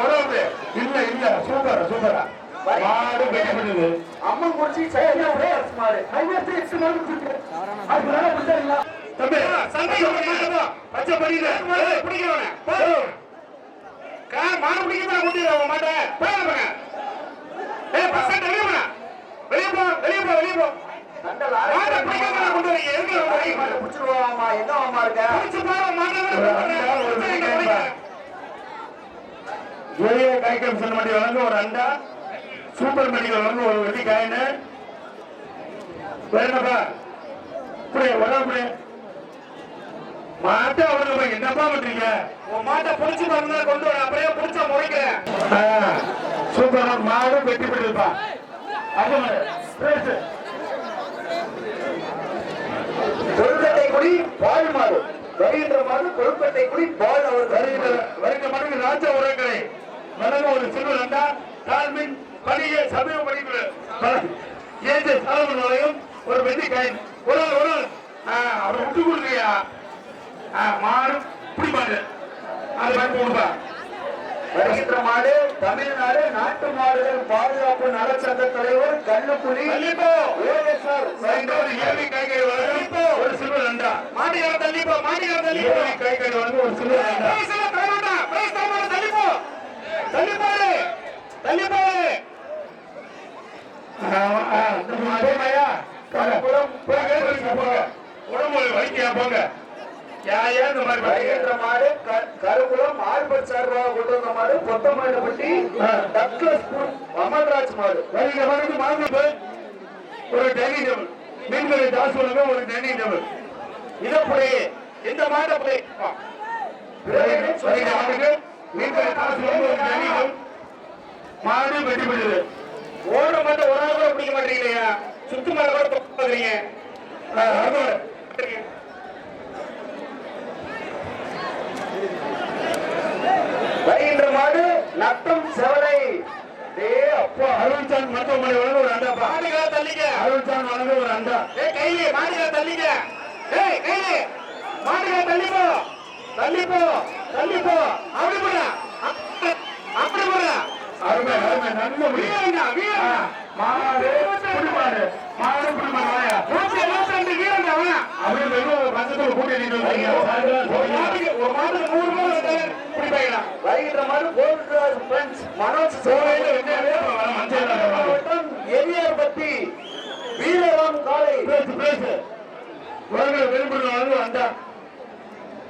உறவு இல்ல இல்ல சூப்பர் சூப்பரா மாடு வெட்டி பண்ணுது அம்மன் குறிச்சி மாடு தம்பி பச்சை படியில பிடிக்கிறவன மாடு பிடிக்க முடியல மாட்டேன் வெளியே போ வெளியே போ வெளியே போ ஒரு அண்டா சூப்பர் மெடிக்கல் வழங்க ஒரு வெள்ளி காயின் வேணப்பா மாட்டை அவருக்கு என்னப்பா பண்றீங்க உன் மாட்டை புடிச்சு பாருங்க கொண்டு வர அப்படியே புடிச்சா முறைக்கிறேன் சூப்பர் மாடு வெட்டி போயிருப்பா கொழுக்கட்டை குடி பால் மாடு வருகின்ற மாடு கொழுக்கட்டை குடி பால் அவர் வருகின்ற மடங்கு ராஜா உரைக்கலை மடங்கு ஒரு சிறுவர் அண்டா தாழ்மின் பணியை சமய படிப்பு ஏஜே சாலமன் வரையும் ஒரு வெள்ளி காயின் ஒரு அவர் விட்டு கொடுக்கையா மாடு பிடிப்பாரு அது மாதிரி கொடுப்பா வருகின்ற மாடு தமிழ்நாடு நாட்டு மாடுகள் பாதுகாப்பு நலச்சங்க தலைவர் கல்லுக்குடி ஒரு சிறுவர் அண்டா மாடியார் தள்ளிப்போ மாடியார் தள்ளிப்போ கைகள் வந்து ஒரு சிறுவர் அண்டா தள்ளிப்போ தள்ளிப்பாரு தள்ளிப்பாரு உடம்பு வைக்கியா போங்க மாடு கருகுலம் ஆல்பர்ட் சார்பாக கொண்டு வந்த மாடு பொத்தமாயிடப்பட்டி டக்ளஸ் அமல்ராஜ் மாடு ஒரு டைனிங் டேபிள் மீன்களை ஜாஸ் சொல்லுங்க ஒரு டைனிங் டேபிள் இதப்படி இந்த மாட்டை மீன்களை ஜாஸ் சொல்லுங்க ஒரு டைனிங் டேபிள் மாடு வெட்டி போடுது ஓட மாட்டை ஒரு ஆள் கூட பிடிக்க மாட்டீங்களா சுத்து மேல கூட பாக்குறீங்க வருகின்ற மாடு நத்தம் செவலை அப்பா அருள்சான் மருத்துவமனை வழங்க ஒரு அண்டா மாடுகளா தள்ளிக்க அருள்சான் வழங்க ஒரு அண்டா கையிலே மாடுகளா தள்ளிக்க கையிலே மாடுகளா தள்ளிப்போ தள்ளிப்போ தள்ளிப்போ அப்படி போட அப்படி போட அருமை அருமை நல்ல மாடு புடிமாடு மாடு புடிமாடு வாயா 172 வீரன் அவன் அவன் வெறும் பக்கத்துல கூட்டி நின்று ஒரு மாட்டுக்கு 100 ரூபாய் குடிப்பாங்க வருகின்ற மாதிரி கோல்ட் ஃப்ரெண்ட்ஸ் மனோஜ் சோலையில எரியார் பத்தி வீரராம் காலை பேசு உலகில் வேறுபடுவாங்க அண்டா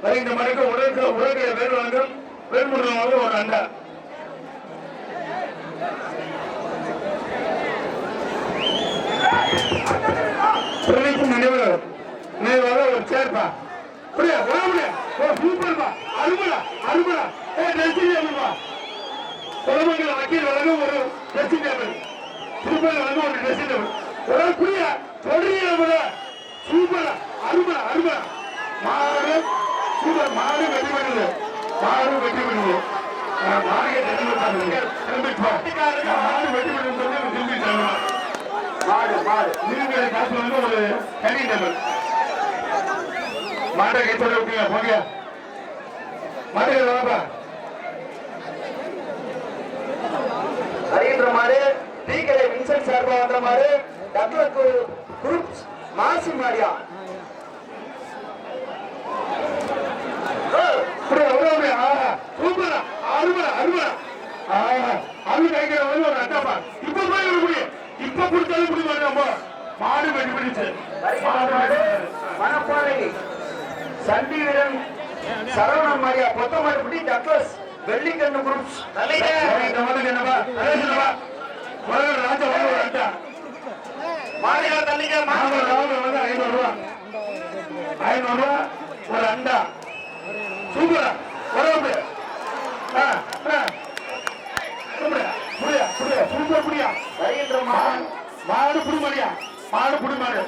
வருகின்ற மணிக்கு உலகில வேறுபடுவாங்க ஒரு அண்டா நினைவாக ஒரு சேர்ப்பா புரியா சூப்பர்பா அருமலா அருமலா ட்ரெஸ்ஸிங் டேபிள்பா குழந்தைகளை வக்கீல் வழங்க ஒரு ட்ரெஸ்ஸிங் டேபிள் சூப்பர் வழங்க ஒரு ட்ரெஸ்ஸிங் டேபிள் ஒரு புரியா சொல்றீங்க சூப்பரா அருமலா அருமலா மாடு சூப்பர் மாடு வெட்டி பண்ணுது மாடு வெட்டி பண்ணுது மாடு வெட்டி பண்ணுறது மாடு மாடு நீங்க காசு வந்து ஒரு தனி டேபிள் மாட்டை கை சொல்ல விட்டீங்க போங்க மாட்டுகள் வாப்பா வருகின்ற மாடு டீக்கடை வின்சென்ட் சார்பாக வந்த மாடு டக்ளஸ் குரூப் மாசி மாடியா சூப்பரா அருமலா அருமலா அருள் கைக்கிற வந்து ஒரு அட்டாப்பா இப்ப போய் முடியும் இப்ப கொடுத்தாலும் முடிய மாட்டோம் மாடு வெட்டி பிடிச்சு மணப்பாறை சண்டி வீரன் சரவணன் மாரியா பொத்தமாட்டுப்பட்டி டக்ளஸ் வெள்ளிக்கண்ணு குரூப்ஸ் என்னப்பா ராஜா ஒரு அட்டா மாடியா தள்ளிக்க வந்து 500 ரூபா ஒரு அண்டா சூப்பரா உறவு சூப்பர் புரியா வருகின்ற மாடு புடிமாடியா மாடு புடிமாடு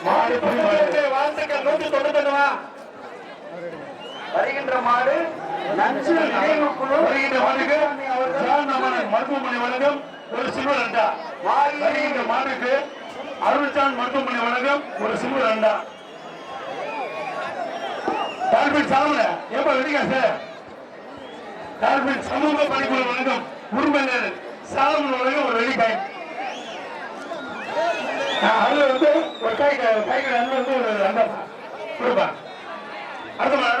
மாடு புடிமாடு வாழ்த்துக்கள் 191 வருகின்ற மாடு நஞ்சு நினைவுக்குழு வருகின்ற மாடுக்கு மருத்துவமனை வழங்கும் ஒரு சில்வர் அண்டா வருகின்ற மாடுக்கு அருள்சான் மருத்துவமனை வழங்கும் ஒரு சில்வர் அண்டா டால்பின் சாமல ஏப்பா வெடிக்கா சார் டால்பின் சமூக பணிக்குழு வழங்கும் உரிமையாளர் சாலமன் வழங்கும் ஒரு வெள்ளிக்காய். அதுல வந்து ஒரு காய்கறி வந்து ஒரு அண்டா கொடுப்பா. அடுத்த மாடு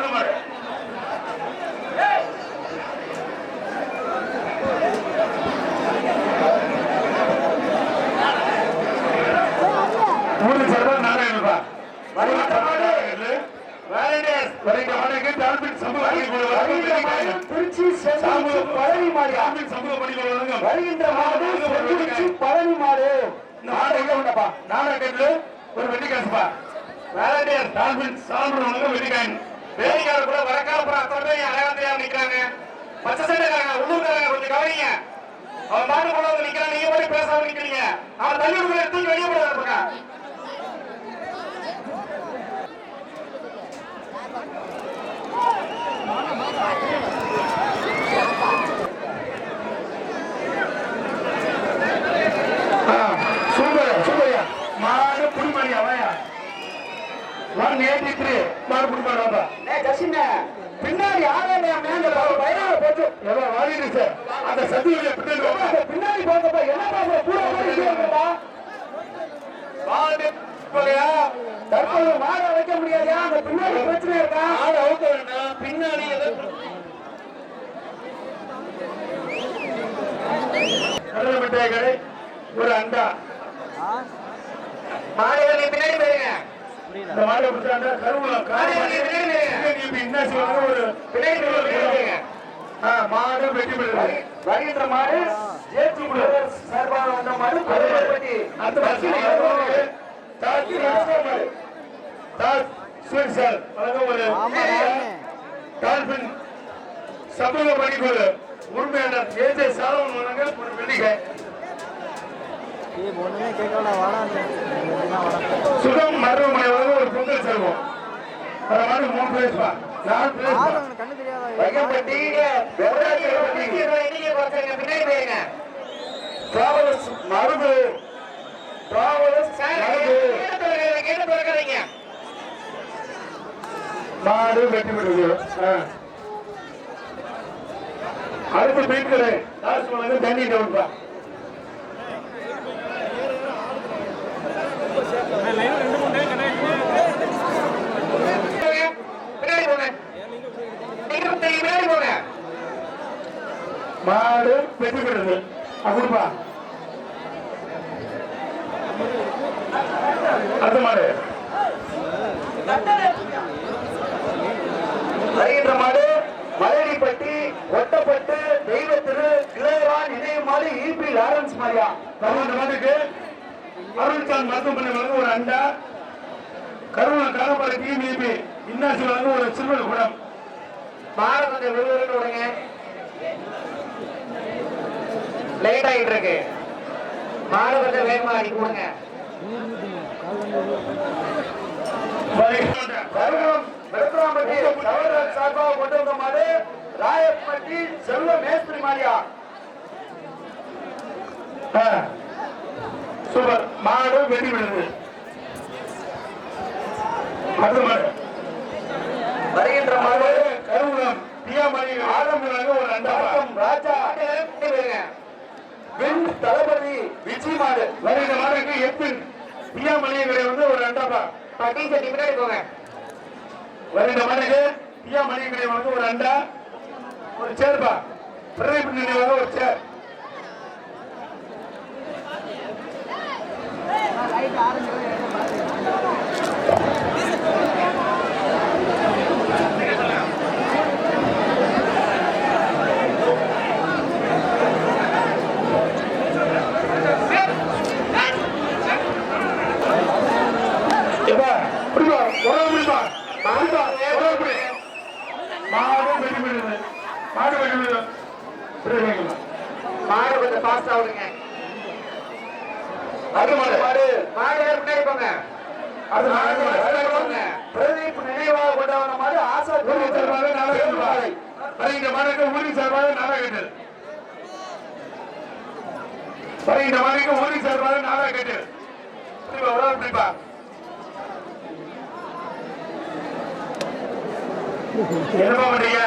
ஊருக்கு சார்பா நாராயணப்பா திருச்சி பழனி மாடு சமூக பணிகள் வழங்கும் வருகின்ற மாடு திருச்சி பழனி மாடு நாடகத்துல ஒரு வெள்ளிக்காசுப்பா. வேலண்டியர் டால்பின் சாலமன் வழங்கும் வெள்ளிக்காய். வேலைக்கார கூட வரக்கார கூட அத்தனை அடையாளத்தையா நிக்கிறாங்க. பச்சை சட்டைக்காரங்க உள்ளூர்காரங்க கொஞ்சம் கவனிங்க. அவன் மாடு கூட வந்து நிக்கிறான், நீங்க போய் பேசாம நிக்கிறீங்க. அவன் தள்ளி விடுற எடுத்து வெளியே போட இருப்பாங்க. சூப்பர் சூப்பர்யா. மாடு புடிமாடி அவயா 183 மாடு புடிமாடி வாப்பா. பின்னாடி ஆறாம் மேல பயிராக போட்டு எவ்வளவு வாங்கிட்டு சார் அந்த சத்துடைய பின்னாடி பின்னாடி போங்கப்பா என்ன கூட தற்போது மாட வைக்க முடியாது அந்த பின்னாடி பிரச்சனை இருக்கா ஆடு அவுக்க வேண்டாம். பின்னாடி கடலை மிட்டாய் கடை ஒரு அண்டா. மாடு பின்னாடி போயிருங்க இந்த மாடு பிடிச்சாண்டா கருவூலம் என்ன செய்வாங்க ஒரு மாடு வெட்டி விடுறது. வருகின்ற மாடு ஜேபி சார்பாக வந்த மாடு அந்த டால்பின் சமூக பணிக்குழு உரிமையாளர் ஏஜே சாலமன் வழங்க ஒரு வெள்ளிக்கை. சுகம் மருவமனை வழங்க ஒரு பொங்கல் செல்வம். அந்த மாதிரி 3 பிளேஸ்பா 4 பிளேஸ்பா. வைக்கப்பட்டி பின்னாடி போயிருங்க டிராவல்ஸ் மருது மாடு வெட்டி விடுது. அடுத்து மீன்களை லாஸ்ட் வழங்க தண்ணி டவுன்பா. மாடு வெட்டி விடுது அப்படிப்பா. அடுத்த மாடு வருகின்ற மாடு மலையடிப்பட்டி ஒட்டப்பட்டு தெய்வ திரு இளையவான் இணைய மாடு இபி லாரன்ஸ் மாரியா. இந்த மாட்டுக்கு அருள்சான் மருத்துவமனை வழங்க ஒரு அண்டா. கருவூல காலப்பாறை டிபிபி இன்னாசி வழங்க ஒரு சில்வர் குடம். மாடு கொஞ்சம் விறுவிறுன்னு விடுங்க லேட் ஆகிட்டு இருக்கு. மாடு கொஞ்சம் வேகமா அடி கொடுங்க. சார்பாக கொண்டு வந்த மாடு ராயப்பட்டி செல்வ மேஸ்திரி மாரியா. சூப்பர் மாடு வெட்டி விடுது. அடுத்த மாடு வருகின்ற மாடு கருவூலம் பியாமணி ஆரம்பமாக ஒரு அண்டாம் ராஜா வெண் தளபதி விஜய் மாடு. வருகின்ற மாடுக்கு எப்பின் பியாமணியை வந்து ஒரு அண்டாப்பா. பட்டி சட்டி பின்னாடி போங்க. வருகின்ற மாடுக்கு பியாமணியை வந்து ஒரு அண்டா ஒரு சேர்ப்பா. பிரதீப் நினைவாக ஒரு சேர். மாடு கொஞ்சம் பாஸ்டா விடுங்க. பின்னாடி போங்க. பிரதீப் நினைவாக கொண்டவன மாடு ஆசா சார்பாக ஊரி சார்பாக நாடாகட்டு. இந்த மாடுக்கு ஊரி சார்பாக நாடாகட்டு. என்னப்பா பண்றீங்க?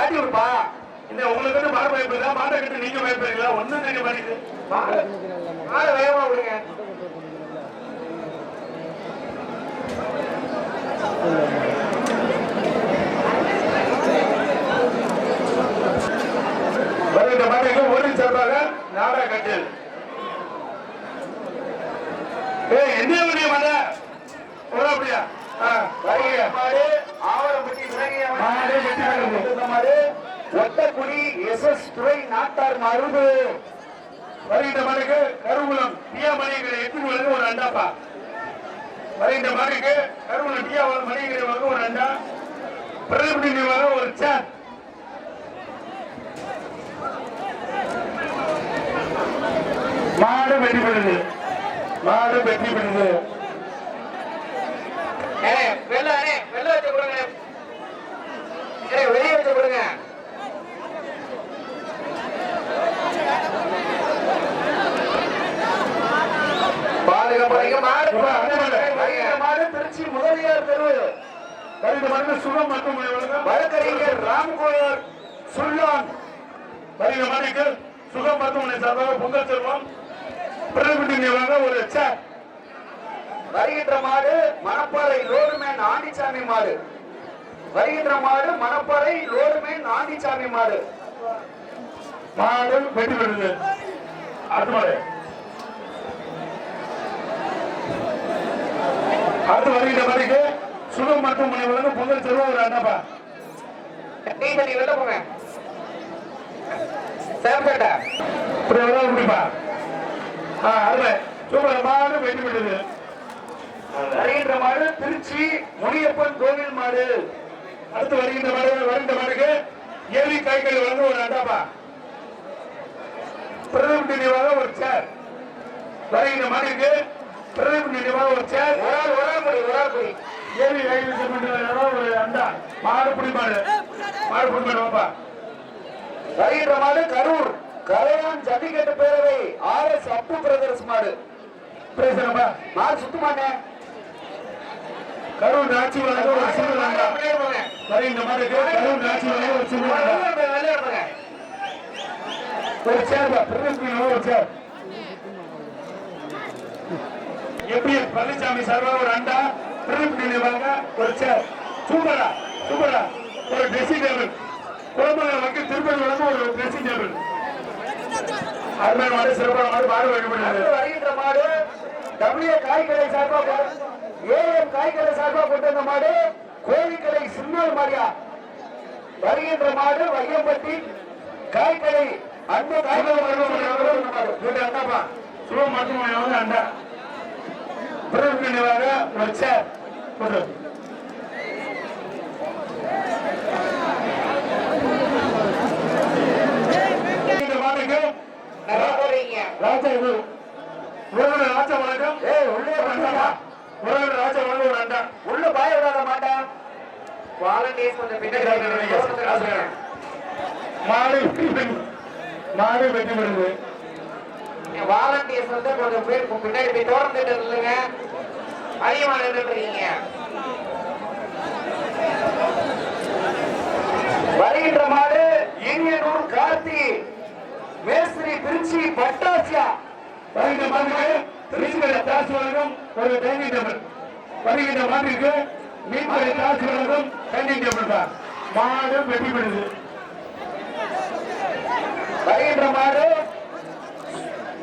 காட்டி விடுப்பா. இந்த உங்களுக்கு வந்து மாடு பயப்படுதா, மாட்டை கட்டு நீங்க பயப்படுறீங்களா? ஒண்ணும் தெரிய மாட்டேங்குது. மாடு வேகமா விடுங்க. வருகின்ற மாட்டுக்கு ஒரு சார்பாக நாடா கட்டு. என்ன முடிய மாட்ட அப்படியா? வருகிற மாடு ஆவரம்பட்டி விலகிய மாடு ஒட்டக்குடி எஸ் துறை நாட்டார் மருது. வருகின்ற மாட்டுக்கு கருவூலம் பியா மணிகிற எட்டு வழங்க ஒரு அண்டாப்பா. வருகின்ற மாட்டுக்கு கருவூலம் பியா மணிகிற வழங்க ஒரு அண்டா. பிரதிபதி வழங்க ஒரு சேர். மாடு வெற்றி பெறுது. மாடு வெற்றி பெறுது. வெள்ள வச்சு கொடுங்க. வெளியே வச்சு கொடுங்க. மாடு திருச்சி முதலியார் தெரு சுகம் மற்றும் வழக்கறிஞர் ராம்கோயர் சுல்லான். வருகிற மாட்டுக்கு சுகம் மருத்துவமனை சார்பாக பொங்கல் செல்வம் பிரதிபதி ஒரு சேர். வருகின்ற மாடு மணப்பாறை லோடுமேன் ஆண்டிச்சாமி மாடு. வருகின்ற மாடு மணப்பாறை லோடுமேன் ஆண்டிச்சாமி மாடு. மாடு வெற்றி பெறுது. அடுத்த மாடு அடுத்து வருகின்ற மாட்டுக்கு சுகம் மருத்துவமனை வழங்க பொங்கல் செல்வம் ஒரு அண்ணாப்பா. வெளில போங்க. சேப்பேட்டா முடிப்பா. அருமை சூப்பர். மாடு வெற்றி பெறுது. வருகின்ற மாடு திருச்சி முனியப்பன் கோவில் மாடு. அடுத்து வருகின்ற மாடுக்கு ஏவி காய்கறி வழங்க ஒரு அண்டாப்பா. பிரதமர் நினைவாக ஒரு சேர். வருகின்ற மாட்டுக்கு பிரதமர் நினைவாக ஒரு சேர். ஏவி காய்கறி ஒரு அண்டா. மாடு பிடிமாடு. மாடு பிடிமாடு வாப்பா. வருகின்ற மாடு கரூர் கலையான் ஜல்லிக்கட்டு பேரவை RS அப்பு பிரதர்ஸ் மாடு. பேசுறப்பா. மாடு சுத்தமானே கரூர் ராட்சி வழங்க ஒரு சிறு அண்டா. வருகின்ற மாட்டுக்கு கரூர் ராட்சி வழங்க ஒரு சிறு அண்டா. ஒரு சேர் பிரதமர் ஒரு சேர். எப்படி பழனிசாமி சார்பாக ஒரு அண்டா. பிரதமர் நினைவாக ஒரு சேர். சூப்பரா சூப்பரா. ஒரு ட்ரெஸ்ஸிங் டேபிள். குழந்தைங்க மக்கள் திருப்பதி வழங்க ஒரு ட்ரெஸ்ஸிங் டேபிள். அருமையான மாடு சிறப்பான மாடு. மாடு வழிபடுகிறது. வருகின்ற மாடு டபிள்யூ காய்கறி சார்பாக AM காய்கறி சார்பாக கொண்டு வந்த மாடு கோழிக்கலை சின்னல் மாரியா. வருகின்ற மாடு வையம்பட்டி காய்கறி அன்பு அண்டாப்பா. சுகம் மருத்துவமனை அண்டா. பிரதமர் நினைவாக ஒரு சேர். ராஜா இது ராஜா வணக்கம். ராஜா வணக்கம் ஒரு அண்டா. உள்ள பாய விடாத மாட்டான். வாலண்டியர்ஸ் கொஞ்சம் பின்னாடி. மாடு வெற்றி பெறுது. வாலண்டியர்ஸ் வந்து கொஞ்சம் பேர் பின்னாடி போய் தோறந்துட்டு இல்லைங்க. அதிகமா நின்றுருக்கீங்க. வருகின்ற மாடு இனியனூர் கார்த்தி மேஸ்திரி திருச்சி பட்டாசியா. வருகின்ற மாட்டுக்கு திருச்சிக்கடை தாசி வழங்கும் ஒரு டைனிங் டேபிள். வருகின்ற மாட்டுக்கு மீன்கடை தாசி வழங்கும் டைனிங் டேபிள் தான். மாடு வெற்றி பெறுது. வருகின்ற மாடு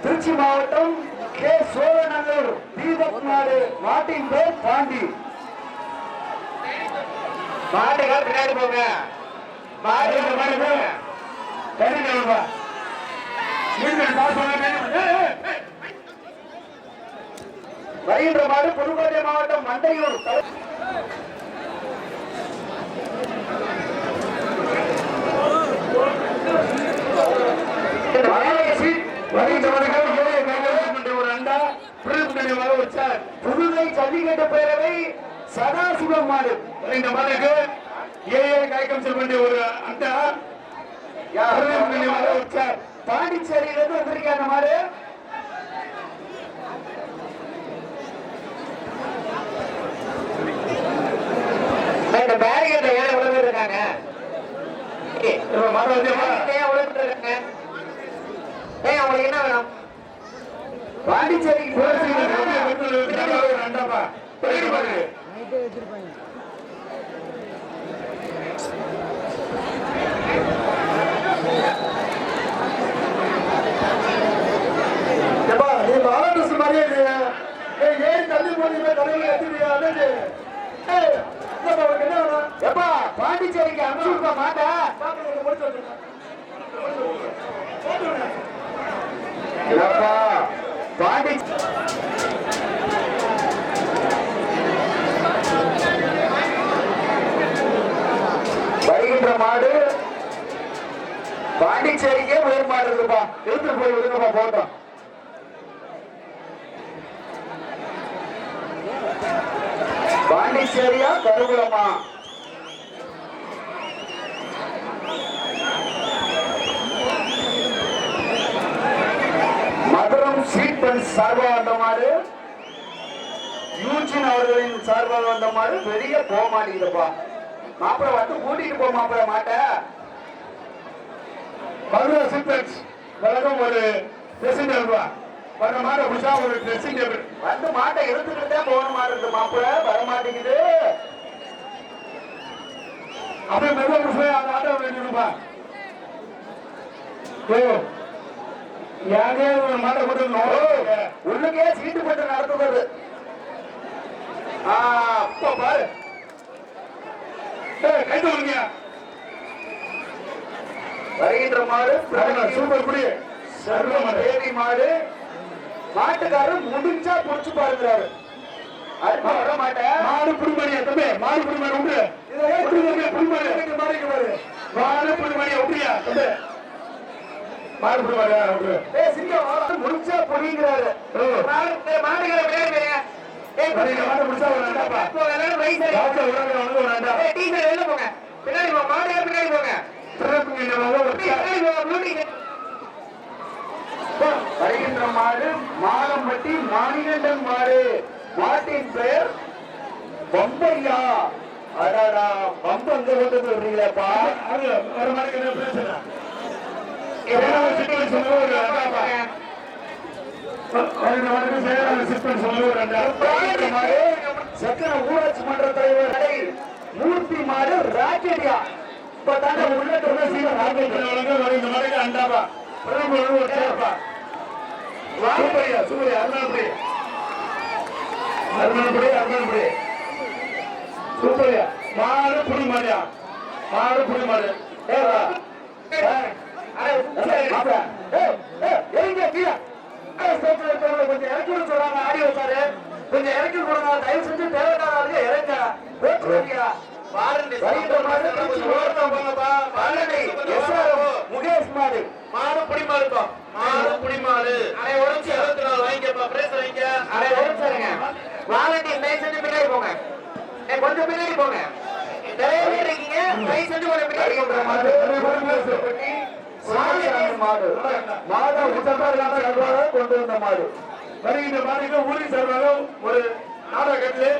திருச்சி மாவட்டம் கே சோழநல்லூர் தீபக் மாடு. மாட்டின் பேர் பாண்டி. மாட்டுகள் பின்னாடி போங்க. மாடு டைனிங் டேபிள் தான். வருகின்ற மாடு புதுக்கோட்டை மாவட்டம் மண்டையூர். ஒரு அண்டா. புதுவை ஜல்லிக்கட்டு பேரவை சதாசிவம் மாடு. இந்த மாடுக்கு காய்கம் செல்வண்டி ஒரு அண்டா. பாண்டிச்சேரியிலிருந்து வந்திருக்காங்க மாடு. பேரிகேட்ல ஏன் எவ்வளவு பேர் இருக்காங்க? மாட்ட வச்சேப்பா. அவங்களுக்கு என்ன வேணும்? பாண்டிச்சேரிக்கு ரெண்டாப்பா பாரு. நீ பாலகிருஷ்ண மாதிரியே இல்லையா? ஏன் தள்ளி போனீங்க? தலைவர் எடுத்துக்கியா? என்ன வேணும்? எப்பா பாண்டிச்சேரிக்கு அனுப்பிச்சு மாட்டா பாண்டி வருகின்ற மாடு பாண்டிச்சேரிக்கே உயர் மாடு இருக்குப்பா. எடுத்துட்டு போய் விடுங்கப்பா போட்டோம். பாண்டிச்சேரியா கருகுளமா? மதுரம் சீட்பன் சார்பாக வந்த மாடு, யூஜின் அவர்களின் சார்பாக வந்த மாடு வெளியே போக மாட்டேங்குதுப்பா. மாப்பிள்ள வந்து கூட்டிட்டு போ மாப்பிள்ள மாட்ட. மதுரை சீட்பெக்ஸ் வழக்கம் ஒரு ட்ரெஸ்ஸிங் டேபிள். வர மாட்டை புடிச்சா ஒரு ட்ரெஸ்ஸிங் டேபிள். வந்து மாட்டை எடுத்துக்கிட்டு தான் போகணுமா இருக்கு மாப்பிள்ள, வர மாட்டேங்குது. அப்படியே மெதுவாக போய் அந்த ஆட்டோ வேணும்பா. ஏங்க ஒரு மாட்டை கொண்டு உள்ளுக்கே சீட்டு போட்டு நடத்துவது. அப்பா பாரு. கைது வாங்க. வருகின்ற மாடு சூப்பர் குடி. தேவி மாடு. மாட்டுக்காரர் முடிஞ்சா புடிச்சு பாருங்கிறாரு. அடுத்து வர மாட்டேன். மாடு புடிமணியா தம்பி? மாடு புடிமணி உண்டு. புடிமணி பாரு. மாடு புடிமணியா உண்டியா தம்பி? மாடு புடிமணியா உண்டு. சிங்கம் முடிஞ்சா புடிங்கிறாரு. மாட்டுக்கார மாடு புடிச்சா ஒரு அண்டாப்பா. வெளில போங்க. பின்னாடி மாடு பின்னாடி போங்க. வருகின்ற மாடு மாலம்பட்டி மாணிகண்டன் மாடு. மாட்டின் பெயர் பம்பையா. அடாடா பம்பு அங்க கொண்டு சொல்றீங்களேப்பா. அது ஒரு மாதிரி என்ன பிரச்சனை? சக்கர ஊராட்சி மன்ற தலைவர் மூர்த்தி மாடு ராக்கெட்டியா. இப்ப தாங்க உள்ள அண்டாபா சேர்ப்பா. சூப்பரியா சூப்பரியா அருணாபுரி அருணாபுரி அருணாபுரி சூப்பரியா. மாடு புடி மாடியா? மாடு புடி மாடு. கொஞ்சம் இறக்கி விட சொல்றாங்க. ஆடியோ சாரு கொஞ்சம் இறக்கி கொடுங்க. தயவு செஞ்சு தேவையான இறங்க. முகேஷ் மாடு. மாடு புடி மாடுப்பா. மாடு புடி மாடு. அரை உடச்சு 24 வாங்கிக்கப்பா. பிரேஸ் வாங்கிக்க. அரை உடச்சாருங்க. வாலண்டியர் தயவு செஞ்சு பின்னாடி போங்க. கொஞ்சம் பின்னாடி போங்க. நிறைய பேர் இருக்கீங்க. தயவு செஞ்சு கொஞ்சம் பின்னாடி போங்க. மாடு மாடு உத்தரவாத கொண்டு வந்த மாடு. வருகின்ற மாடுக்கு ஊரி சார்பாக ஒரு நாடகத்திலே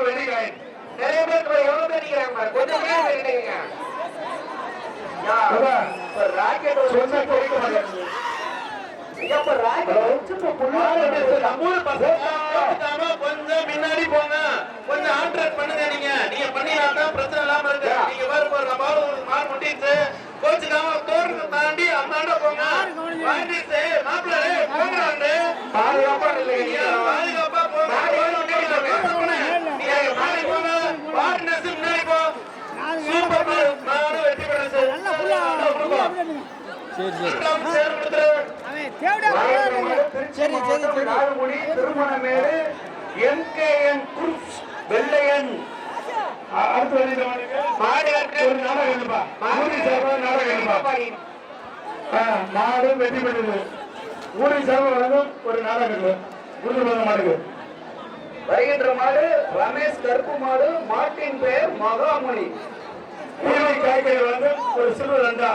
வெள்ளிக்காயின் நிறைய பேர் எவ்வளவு பேர் நிக்கிறாங்க? கொஞ்சம் பேர் நிக்கிறீங்க. ராக்கெட் சொன்ன கேட்க மாட்டேங்குது. கொஞ்சம் முன்னாடி போங்க. கொஞ்சம் ஆல்ட்ரேட் பண்ணுங்க. நீங்க பண்ணினா பிரச்சனை இல்லாம இருக்கு. நீங்க வேற போற மாடு முட்டிச்சு கோச்சுக்காம தோரத்தை தாண்டி அந்தாண்ட போங்க. வாங்கிட்டு மாப்பிள்ள போங்க. பாதுகாப்பா இல்லைங்க. பாதுகாப்பா போங்க. வார்டு நர்ஸ் முன்னாடி போ. சூப்பர் மாடு வெற்றி பெற்றது. திருமணமேடு MKN குரூப்ஸ் வெள்ளையன். அடுத்து ஒரு நாடகம் எழுப்பா. நாடகம் எழுப்பா. மாடு வெற்றி பெற்றது. ஊரை சேர்வதும் ஒரு நாடகம் மாடு. வருகின்ற மாடு ரமேஷ் கருப்பு மாடு. மாட்டின் பெயர் மகாமுனி. காய்கறி வந்து ஒரு சிறு அண்டா.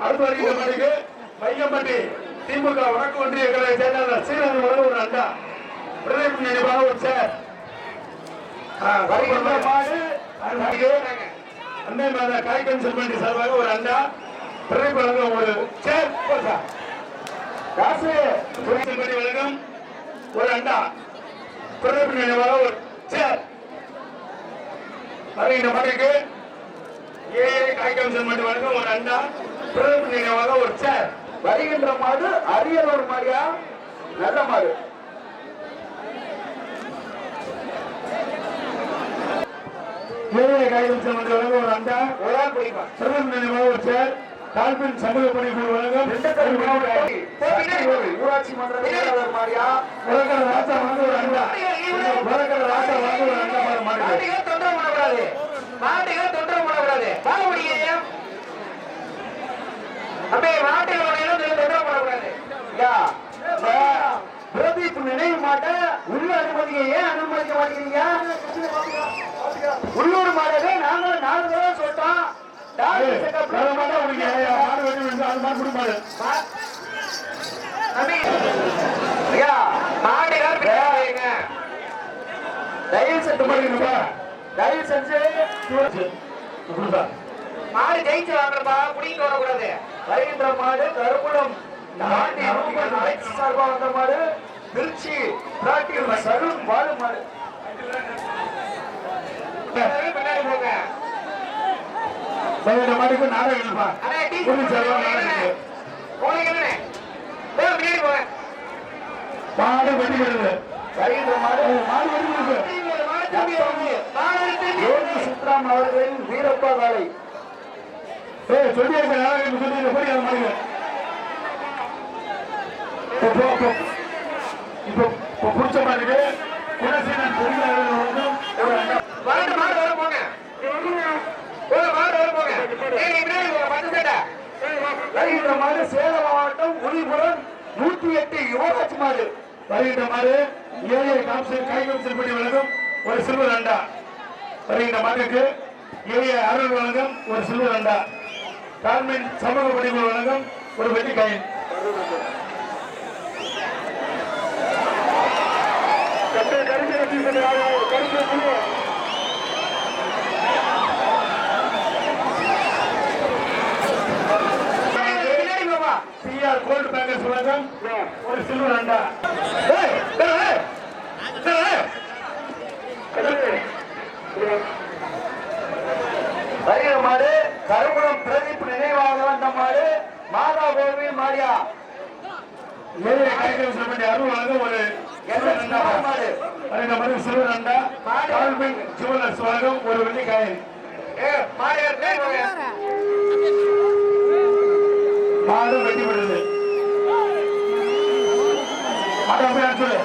அடுத்து வருகின்ற மாடுக்கு மையம்பட்டி திமுக வடக்கு ஒன்றிய கழக செயலாளர் சீரன் ஒரு அண்டா. பிரதேச நினைவாக ஒரு சார். வருகின்ற மாடு அன்னை மாதா காய்கறி செல்வண்டி சார்பாக ஒரு அண்டா பிரதீப் வழங்கும் ஒரு சேர் காசு செல்வண்டி வழங்கும் ஒரு அண்டா பிரதீப் நினைவாக ஒரு சேர் இந்த மணிக்கு காய்கறி செல்வண்டி வழங்கும் ஒரு அண்டா பிரதீப் நினைவாக ஒரு சேர். வருகின்ற மாடு அரியலூர் மாடியா நல்ல மாடு. காய்கறி செல்வண்டி வழங்கும் ஒரு அண்டா ஒரு ஆள் பிடிப்பான். பிரதீப் நினைவாக ஒரு சேர். டால்பின் சமூக பணிக்குழு வழங்கும் ஊராட்சி மன்ற செயலாளர் மாடியா உலகட ராஜா வாங்க ஒரு அண்டா உலகட ராஜா வாங்க ஒரு அண்டா மாடுகள் தொந்தரவு பண்ணக்கூடாது. மாடுகள் தொந்தரவு பண்ணக்கூடாது. வாங்க முடியும் அப்படியே மாட்டுகள் தொந்தரவு பண்ணக்கூடாது. பிரதீப் நினைவு மாட்ட உள்ள அனுமதிங்க. ஏன் அனுமதிக்க மாட்டேங்கிறீங்க? உள்ளூர் மாடவே நாங்க 4 தடவை சொல்லிட்டோம். தயவு செஞ்சு மாடு ஜெயிச்சு வாங்குறப்பா குடிக்க வரக்கூடாது. வருகின்ற மாடு கருப்புலம் சார்பா வந்த மாடு திருச்சி சரும் வாழு மாடு. பின்னாடி போங்க. மாட்டுக்கு நாடகம் மாடு வெட்டி வருது. சுத்ராம் அவர்களின் வீரப்பா வேலை சொல்லி நாடகம் சொல்லி போய் அது மாடுங்க இப்போ புடிச்ச மாட்டுக்கு குணசீலன் வருகின்ற மாடு சேலம் மாவட்டம் உரிபுரம் 108 யுவராஜ் மாடு. வருகின்ற மாடு ஏழை காய்கறி செல்படி வழங்கும் ஒரு சில்வர் அண்டா. வருகின்ற மாட்டுக்கு ஏழை அருள் வழங்கும் ஒரு சில்வர் அண்டா. டால்மின் சமூக பணிக்குழு வழங்கும் ஒரு வெள்ளிக்காயின். கோல்டு பேக்கர்ஸ் வழங்கும் ஒரு சில்வர் அண்டா. வருகிற மாடு கருங்குளம் பிரதீப் நினைவாக வந்த மாடு மாதா கோவில் மாடியா ஏழை காய்கறி செல்வண்டி அருள் வழங்கும் ஒரு மாடு. வருகின்ற மாடு சில்வர் அண்டா. டால்பின் ஜுவல்லர்ஸ் வழங்கும் ஒரு வெள்ளிக்காயின். மாடு வெட்டி விடுது. சொல்லு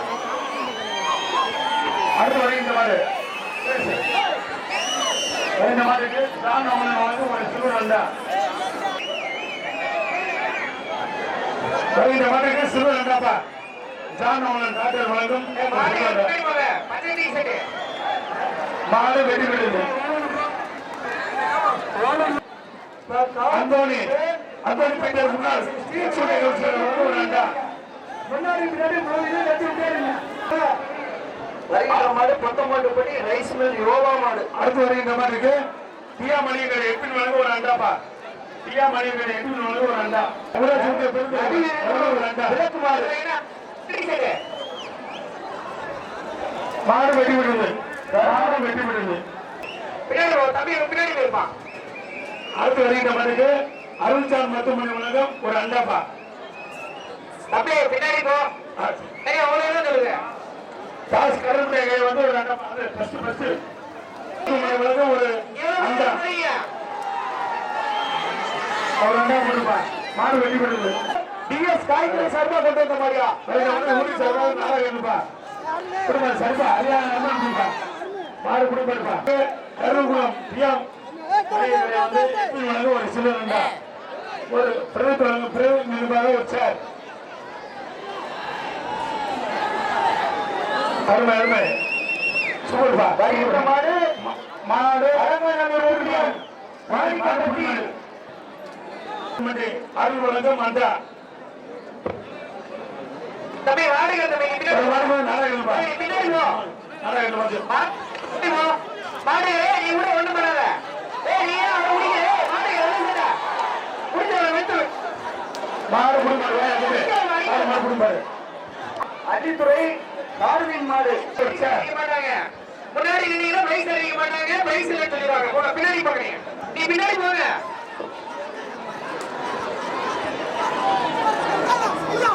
அடுத்து வருகின்ற மாடு வருகின்ற மாட்டுக்கு தான் வழங்கும் ஒரு சில்வர் அண்டா. வருகின்ற மாட்டுக்கு சில்வர் அண்டாப்பா ஜான் அவன் டாக்டர் வழங்கும் மாடு வெட்டி விடுது. அந்தோனி பீட்டர் முன்னாள் ஒரு அண்டா. மாடு 19 படி ரைஸ் மில் யோகா மாடு. அடுத்து வருகின்ற மாதிரி இருக்கு பியா மணியர்கள் எப்பின் வழங்க ஒரு அண்டாப்பா. பியா மணியர்கள் எப்பின் வழங்க ஒரு அண்டா. ஒரு அண்டா மாடு வெட்டி விடுது. மாடு வெட்டி விடுது. பின்னாடி போயிருப்பான். அடுத்து வருகின்ற மாதிரி அருள்சார் மருத்துவமனை வழங்கும் ஒரு அண்டாப்பா. அப்படியே பின்னாடி போ. அவ்வளவுதான் சொல்லுங்க. காசு கரும்புடைய வந்து ஒரு அண்டா வழங்கும் ஒரு அண்டா. அவர் அண்டா போட்டுப்பா. மாடு வெட்டி விடுது. டிஎஸ் காய்கறி சார்பா கொண்டு வந்த மாதிரியா சரிப்பா அறியாமப்பா மாடு குடும்பா கருங்குளம் பிஎம் ஒரு சிலர் அண்டா. ஒரு பிரதீப் வழங்கும் பிரதீப் நிர்வாக ஒரு சேர். அருமை அருமை சூப்பர்பா. வருகின்ற மாடு மாடு அருள் வழங்கும் அண்டா. தம்பி வாடுங்க தம்பி மாடு நீ கூட ஒண்ணும் பண்ணாத. மாடு குடும்பாரு அள்ளித்துறை கார்வின் மாடு மாட்டாங்க. முன்னாடி நின்னீங்கன்னா பைஸ் அறிவிக்க மாட்டாங்க. பைஸ் இல்லைன்னு சொல்லிடுவாங்க. போங்க, பின்னாடி போங்க. நீ பின்னாடி போங்க.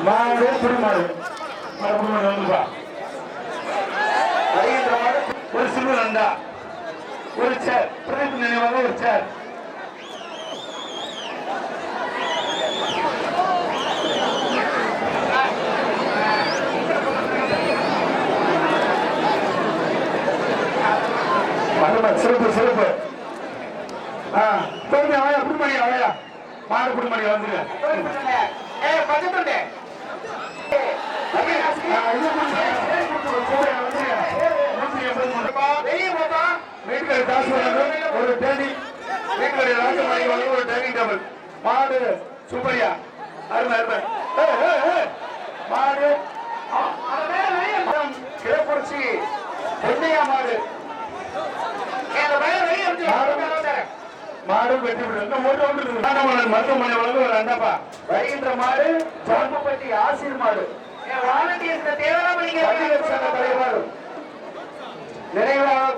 மாடு குடும்பாரு வந்துப்பா. வருகின்ற மாடு ஒரு சில்வர் அண்டா, ஒரு சேர், பிரதீப் நினைவாக ஒரு சேர். சிறப்பு சிறப்பு. அவையா குடும்படி அவையா மாடு குடும்படி வந்துருங்க. பக்கத்துண்டு வெளியே போப்பா. வீட்டுக்கு காசு ஒரு தேனி, வீட்டுடைய ராஜமாரி ஒரு டைனிங் டேபிள். மாடு சூப்பரியா, அருமை அருமை. மாடு கிழக்குறிச்சி பொன்னையா மாடு மாடு வெற்றி பெற்று மருத்துவமனை வழங்க ஒரு அண்டப்பா. வருகின்ற மாடு சாம்பப்பட்டி ஆசிர் மாடு வாலண்டியர்ஸ் தேவலாம் தலைவர் நினைவாக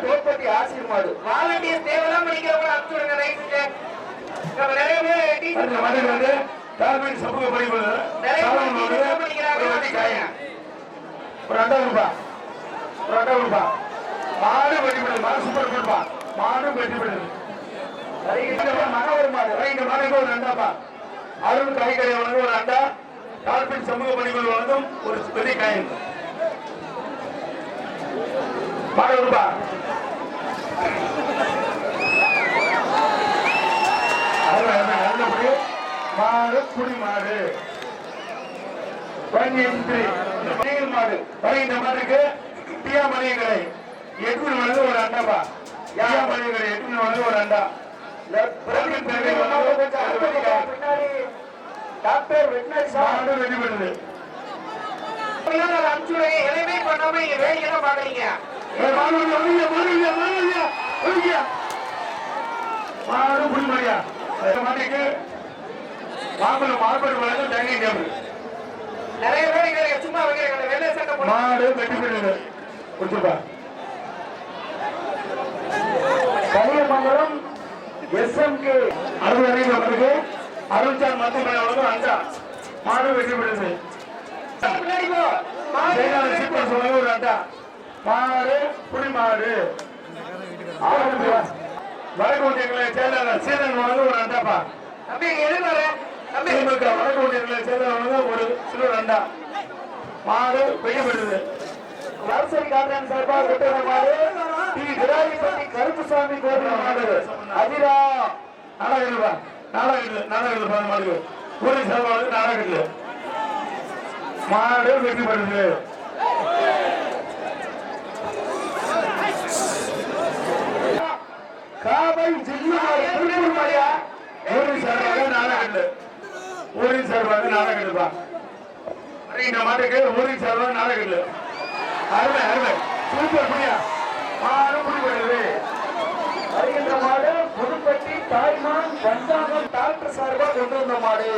தோப்பட்டி ஆசிர் மாடு வாலண்டியர்ஸ் தேவலாம் படிக்கிறவங்க அனுப்பிச்சுடுங்க. ரைட்டு நிறைய பேர் மதுரை வந்து டால்மெண்ட் சமூக பணிபுரிந்து ஒரு அண்டா கொடுப்பா, ஒரு அண்டா கொடுப்பா. மாடு வெற்றி பெற்று மாடு சூப்பர் கொடுப்பா. மாடு வெற்றி பெற்று மனவர் மாடு இந்த மாடுக்கு ஒரு அண்டாப்பா. அருள் காய்கறி வழங்க ஒரு அண்டா. டால்பின் சமூக பணிகள் வழங்கும் ஒரு பெரிய காயின். மாடு கொடுப்பா. நல்லபடி மாடு குடி மாடு மாடு வருகின்ற மாட்டுக்கு பியா மளிகை எட்டு வழங்க ஒரு அண்டாப்பா. பியா மளிகை எட்டு வழங்க ஒரு அண்டா. டாக்டர் வெட்டினரி மாடு வெற்றி பெற்றது. அனுப்பிச்சுடுங்க. எதுவுமே பண்ணாம நீங்க வேலைக்கு தான் பாக்குறீங்க. மாடு புடிமடியா மாட்டுக்கு மாம்பழம் மார்பட்டு வழங்க டைனிங் டேபிள். நிறைய பேர் இங்க சும்மா வைக்கிறாங்க. வெள்ளை சட்டை போட்டு மாடு வெற்றி பெற்றது. கொடுத்துப்பா. கலியமங்கலம் எஸ்எம்கே அறுபது அறிவுக்கு அறுபத்தாறு மருத்துவமனை வழங்க அண்டா. மாடு வெற்றி பெற்றது. பின்னாடி போ. சீப்பர் சொல்லுங்க ஒரு அண்டா. மாடு புடி மாடு வடக்கு ஒன்றியங்களை செயலாளர் சீரன் வழங்க ஒரு அண்டாப்பா. தம்பி எதிர்பார தம்பி திமுக வடக்கு ஒன்றியங்களை செயலாளர் வழங்க ஒரு சில்வர் அண்டா. மாடு வெய்யப்பட்டது. நர்சரி கார்டன் சார்பாக கொட்டன மாடு டி விராலிப்பட்டி கருப்புசாமி கோவில் மாடு அதிரா நாடகா நாடகா மாடு ஊரை சார்பாக நாடகத்தில் மாடு வெற்றி பெற்றது. காவை ஜில்லு திருப்பூர் மாடியா ஊரின் சார்பாக நாடகத்தில் ஊரின் சார்பாக நாடகத்துப்பா. இந்த மாட்டுக்கு ஊரின் சார்பாக நாடகத்தில் அருமை அருமை சூப்பர் புரியா மாடு புடி பெற்றது. வருகின்ற மாடு புதுப்பட்டி தாய்மான் பஞ்சாங்கம் டாக்டர் சார்பாக கொண்டு வந்த மாடு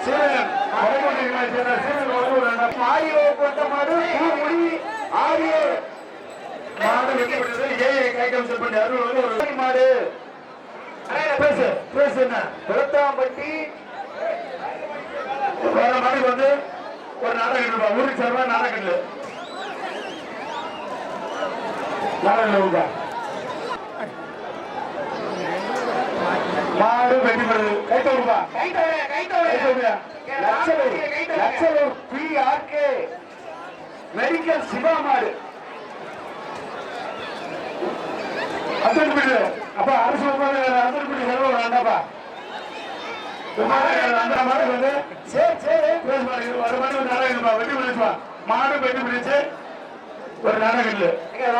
சீரன் வடக்கு ஒன்றியங்களை சேர்ந்த சீரன் வழங்க ஒரு அண்டா. ஆரியோ கொண்ட மாடு பூமுடி ஆரியோ மாடு வெற்றி பெற்றது. ஏஐ கைக்கம் செல்பண்டி அருள் வந்து ஒரு மாடு பேசு பேசு என்ன குளத்தாம்பட்டி வேற மாட்டுக்கு வந்து ஒரு நாடகம் ஊருக்கு சார்பா நாடகம் நாடகம் மாடு வெற்றி பெறுது. கைத்த விடுப்பா. லட்சலூர் PRK மெடிக்கல் சிவா மாடு அத்தனை அப்ப அரசு அத்தனை செலவு வேண்டாப்பா. அந்த மாடு வந்து சரி சரி ஒரு மாடு நாடகம் வெற்றி பிடிச்சுப்பா. மாடு வெற்றி பிடிச்சு ஒரு நாடகம் இல்லை.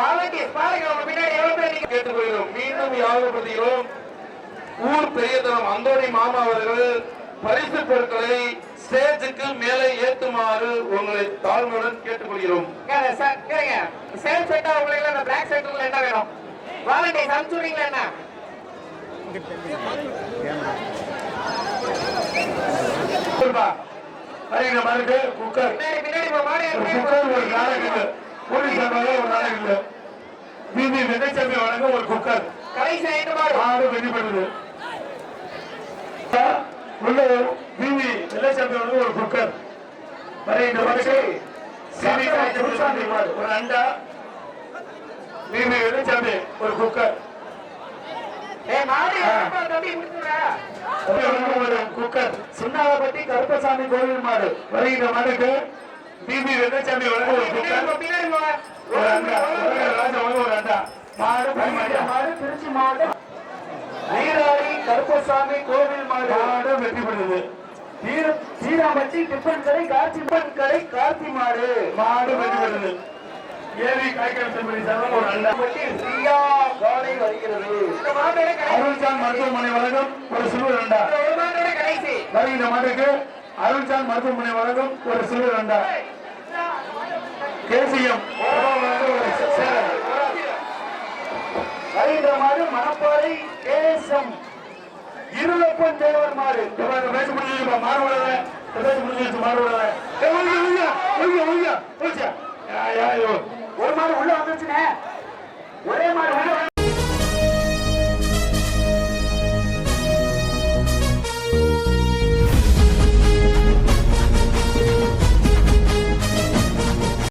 வாலண்டியர்ஸ் பாருங்க. அவங்க பின்னாடி எவ்வளவு பேர் நீங்க கேட்டுக்கொள்கிறோம். மீண்டும் ஞாபகப்படுத்துகிறோம். ஊர் பெரியதனம் அந்தோணி மாமா அவர்கள் பரிசு பொருட்களை ஸ்டேஜுக்கு மேலே ஏற்றுமாறு உங்களை தாழ்மையுடன் கேட்டுக்கொள்கிறோம். சேம் செட்டா உங்களுக்கு அந்த பிளாக் செட் என்ன வேணும்? வாலண்டியர்ஸ் அனுப்பிச்சுடுறீங்களா என்ன? வருகின்ற மாடுக்கு குக்கர் பின்னாடி போ மாடு ஒரு குக்கர் ஒரு நாளைக்கு போலீஸ் சார்பாக ஒரு நாளைக்கு பிபி வெங்கச்சாமி வழங்க ஒரு குக்கர் கடைசி 5 மாடு மாடு வெளிப்படுது உள்ள பிபி வெங்கச்சாமி வழங்க ஒரு குக்கர் வருகின்ற மாடுக்கு சிவி காய்ச்சல் மாடு ஒரு அண்டா பிபி வெங்கச்சாமி ஒரு குக்கர் மாடு தம்பி முடிச்சுடா ஒரு குக்கர் சின்னாவப்பட்டி கருப்பசாமி கோவில் மாடு வருகின்ற மாடுக்கு பிபி வெங்கச்சாமி வழங்க ஒரு குக்கர் பின்னாடி போ ஒரு அண்டா ராஜா வழங்க ஒரு அண்டா மாடு மாடு திருச்சி மாவட்டம் நீராடி கருப்பசாமி கோவில் மாடு மாடு வெற்றி பெறுது சீராமச்சி டிஃபன் கடை கார்த்தி மாடு மாடு வெற்றி பெறுது ஏரி காய்கறி செம்பரி சார்பாக ஒரு அண்டா பிரியா காலை வருகிறது இந்த மாட்டோட கடைசி அருள்சான் மருத்துவமனை வழங்கும் ஒரு சில்வர் அண்டா ஒரு மாட்டோட கடைசி வருகின்ற மாட்டுக்கு அருள்சான் மருத்துவமனை வழங்கும் ஒரு சில்வர் அண்டா கேசிஎம் ஒரு சேரன் வருகின்ற மாடு மணப்பாறை கேசம் இருளப்பன் தேவர் மாடு பேச முடிஞ்சு மாறு விடாத பேச முடிஞ்சு மாறு விடாத ஒரு மாடு உள்ள வந்துருச்சுனே ஒரே